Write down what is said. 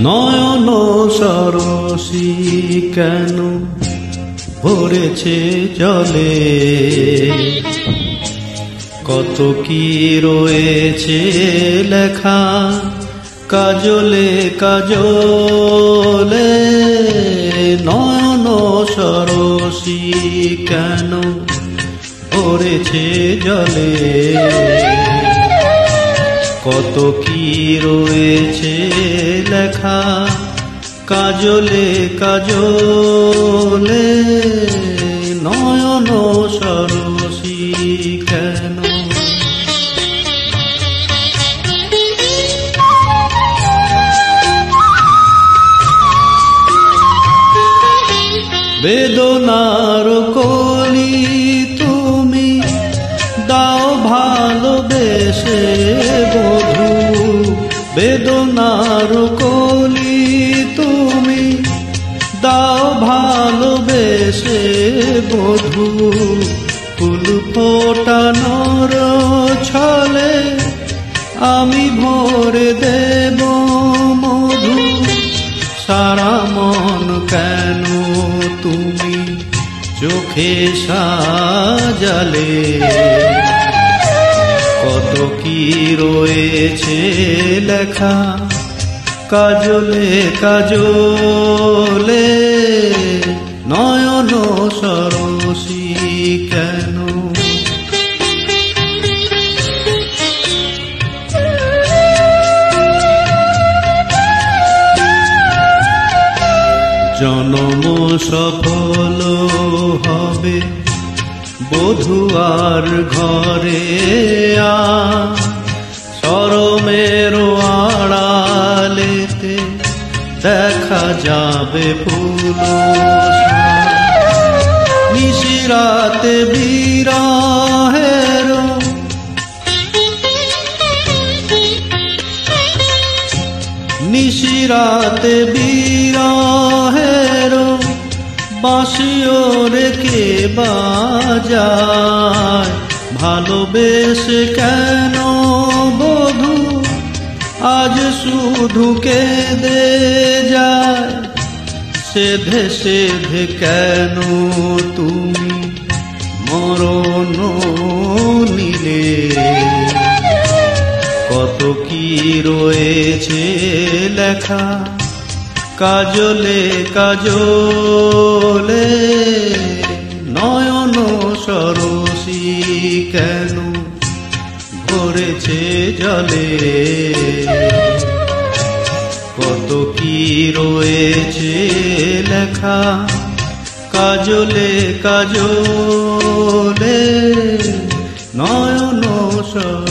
নয়ন সরসী কেন ভরেছে জলে, কত কি রয়েছে লেখা কাজলে কাজলে। নয়ন সরসী কেন ভরেছে জলে, কত কি রয়েছে লেখা কাজলে কাজলে। নয়ন সরসী কেন, বেদনার কলি তুমি দাও ভালোবেসে বধূ, বেদনার কলি তুমি দাও ভালোবেসে বধূ। ফুল ফোটানোর ছলে আমি ভরে দেব মধু, সারা মন কেন তুমি চোখে সাজালে, কত কি রয়েছে লেখা কাজলে কাজলে। নয়ন সরসী কেন, জনম সফল হবে বধুয়ার ঘরে আ, শরমের আড়ালেতে দেখা যাবে ফুল, নিশিরাতে বিরহের নিশিরাতে বিরহের বাঁশিও রেখে বাজায়। ভালোবেসে কেন বধূ আজ শুধু কেঁদে যায়, সেধে সেধে কেন তুমি মরণ নিলে, কত কি রয়েছে লেখা কাজলে কাজলে। নয়ন সরসী কেন ভরেছে জলে, কত কি রয়েছে লেখা কাজলে কাজলে। নয়ন সরসী।